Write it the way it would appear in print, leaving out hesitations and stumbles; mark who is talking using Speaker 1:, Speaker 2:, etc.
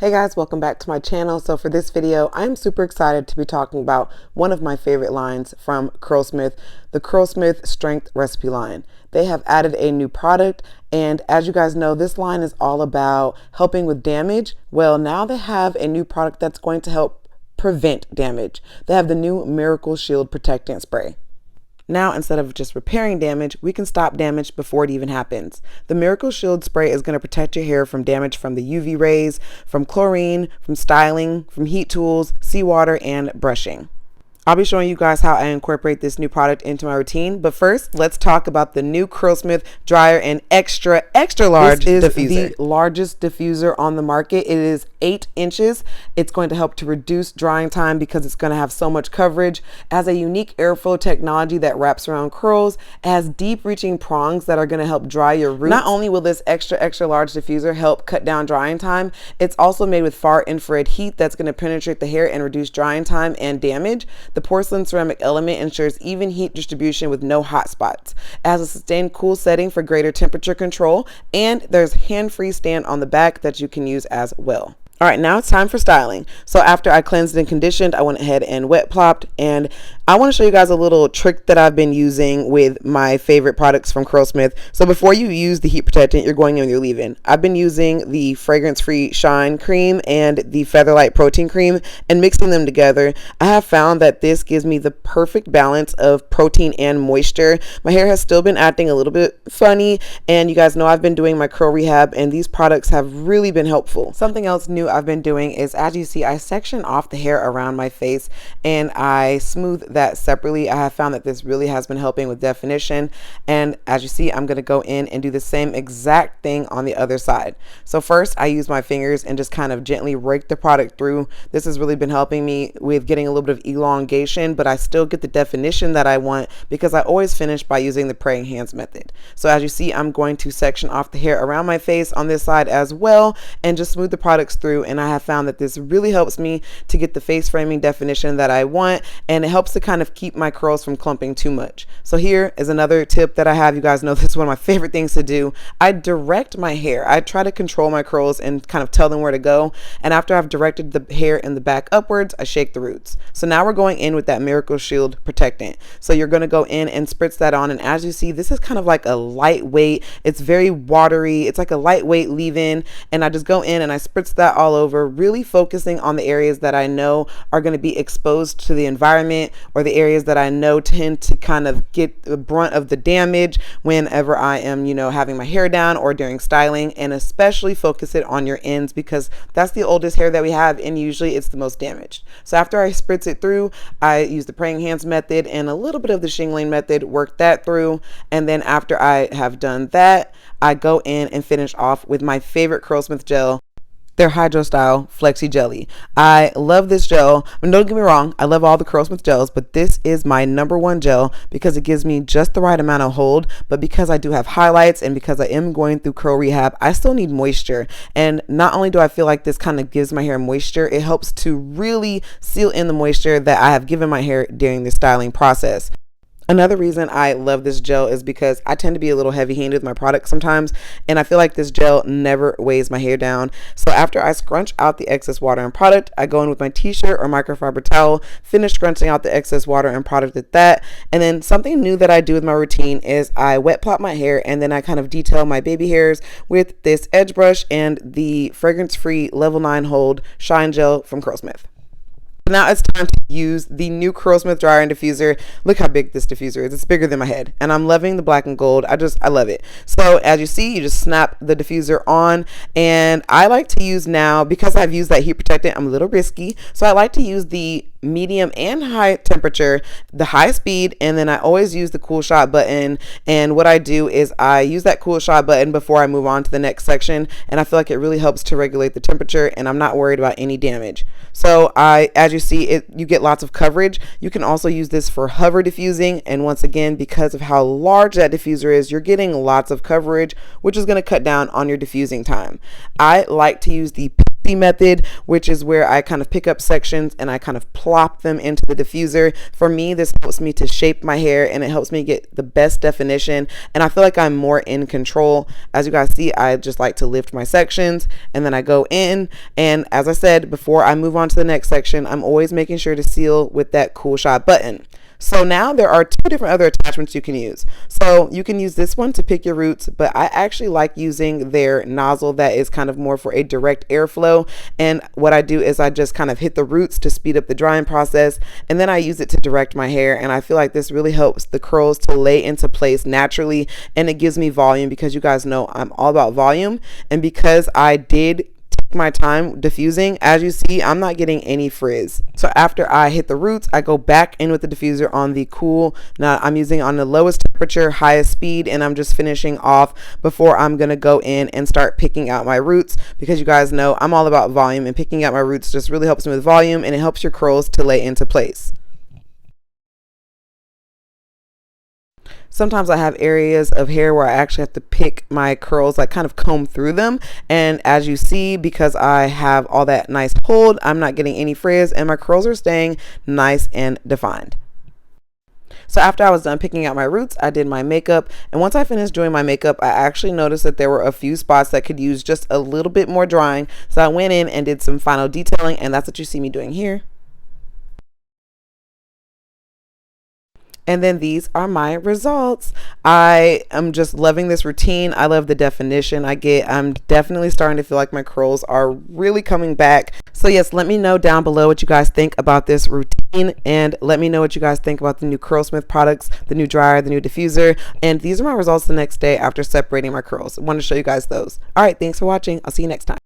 Speaker 1: Hey guys, welcome back to my channel. So for this video, I'm super excited to be talking about one of my favorite lines from Curlsmith, the Curlsmith Strength Recipe line. They have added a new product, and as you guys know, this line is all about helping with damage. Well, now they have a new product that's going to help prevent damage. They have the new Miracle Shield Protectant Spray. Now, instead of just repairing damage, we can stop damage before it even happens. The Miracle Shield Spray is going to protect your hair from damage from the UV rays, from chlorine, from styling, from heat tools, seawater, and brushing. I'll be showing you guys how I incorporate this new product into my routine, but first, let's talk about the new Curlsmith dryer and extra large diffuser. This is the largest diffuser on the market. It is 8 inches. It's going to help to reduce drying time because it's going to have so much coverage. It has a unique airflow technology that wraps around curls. It has deep reaching prongs that are going to help dry your roots. Not only will this extra large diffuser help cut down drying time, it's also made with far infrared heat that's going to penetrate the hair and reduce drying time and damage. The porcelain ceramic element ensures even heat distribution with no hot spots. It has a sustained cool setting for greater temperature control, and there's hand-free stand on the back that you can use as well. All right, now it's time for styling. So after I cleansed and conditioned, I went ahead and wet plopped, and I want to show you guys a little trick that I've been using with my favorite products from Curlsmith. So before you use the heat protectant, you're going in with your leave-in. I've been using the fragrance-free shine cream and the Featherlight protein cream and mixing them together. I have found that this gives me the perfect balance of protein and moisture. My hair has still been acting a little bit funny, and you guys know I've been doing my curl rehab, and these products have really been helpful. Something else new I've been doing is, as you see, I section off the hair around my face and I smooth that separately. I have found that this really has been helping with definition, and as you see, I'm going to go in and do the same exact thing on the other side. So first I use my fingers and just kind of gently rake the product through. This has really been helping me with getting a little bit of elongation, but I still get the definition that I want because I always finish by using the praying hands method. So as you see, I'm going to section off the hair around my face on this side as well and just smooth the products through, and I have found that this really helps me to get the face framing definition that I want, and it helps to kind of keep my curls from clumping too much. So here is another tip that I have. You guys know this is one of my favorite things to do. I direct my hair. I try to control my curls and kind of tell them where to go, and after I've directed the hair in the back upwards, I shake the roots. So now we're going in with that Miracle Shield Protectant. So you're going to go in and spritz that on, and as you see, this is kind of like a lightweight, it's very watery, it's like a lightweight leave-in, and I just go in and I spritz that all over, really focusing on the areas that I know are going to be exposed to the environment, or the areas that I know tend to kind of get the brunt of the damage whenever I am, having my hair down or during styling, and especially focus it on your ends because that's the oldest hair that we have, and usually it's the most damaged. So after I spritz it through, I use the praying hands method and a little bit of the shingling method, work that through, and then after I have done that, I go in and finish off with my favorite Curlsmith gel, their Hydro Style Flexi Jelly. I love this gel. Don't get me wrong, I love all the Curlsmith gels, but this is my #1 gel because it gives me just the right amount of hold, but because I do have highlights and because I am going through curl rehab, I still need moisture. And not only do I feel like this kind of gives my hair moisture, it helps to really seal in the moisture that I have given my hair during the styling process. Another reason I love this gel is because I tend to be a little heavy-handed with my products sometimes, and I feel like this gel never weighs my hair down. So after I scrunch out the excess water and product, I go in with my t-shirt or microfiber towel, finish scrunching out the excess water and product at that. And then something new that I do with my routine is I wet plot my hair, and then I kind of detail my baby hairs with this edge brush and the fragrance-free level 9 hold shine gel from Curlsmith. Now it's time to use the new Curlsmith dryer and diffuser. Look how big this diffuser is. It's bigger than my head, and I'm loving the black and gold. I love it. So as you see, you just snap the diffuser on, and I like to use now, because I've used that heat protectant, I'm a little risky, so I like to use the medium and high temperature, the high speed, and then I always use the cool shot button. And what I do is I use that cool shot button before I move on to the next section, and I feel like it really helps to regulate the temperature, and I'm not worried about any damage. So as you see, you get lots of coverage. You can also use this for hover diffusing, and once again, because of how large that diffuser is, you're getting lots of coverage, which is going to cut down on your diffusing time. I like to use the C method, which is where I kind of pick up sections and I kind of plop them into the diffuser. For me, this helps me to shape my hair and it helps me get the best definition, and I feel like I'm more in control. As you guys see, I just like to lift my sections and then I go in, and as I said before I move on to the next section, I'm always making sure to seal with that cool shot button. So now there are two different other attachments you can use. So you can use this one to pick your roots, but I actually like using their nozzle that is kind of more for a direct airflow. And what I do is I just kind of hit the roots to speed up the drying process, and then I use it to direct my hair. And I feel like this really helps the curls to lay into place naturally, and it gives me volume, because you guys know I'm all about volume. And because I did my time diffusing, as you see, I'm not getting any frizz. So after I hit the roots, I go back in with the diffuser on the cool. Now I'm using on the lowest temperature, highest speed, and I'm just finishing off before I'm gonna go in and start picking out my roots, because you guys know I'm all about volume, and picking out my roots just really helps me with volume, and it helps your curls to lay into place. Sometimes I have areas of hair where I actually have to pick my curls, like kind of comb through them. And as you see, because I have all that nice hold, I'm not getting any frizz and my curls are staying nice and defined. So after I was done picking out my roots, I did my makeup. And once I finished doing my makeup, I actually noticed that there were a few spots that could use just a little bit more drying. So I went in and did some final detailing, and that's what you see me doing here. And then these are my results. I am just loving this routine. I love the definition I get. I'm definitely starting to feel like my curls are really coming back. So yes, let me know down below what you guys think about this routine, and let me know what you guys think about the new Curlsmith products, the new dryer, the new diffuser. And these are my results the next day after separating my curls. I want to show you guys those. All right, thanks for watching. I'll see you next time.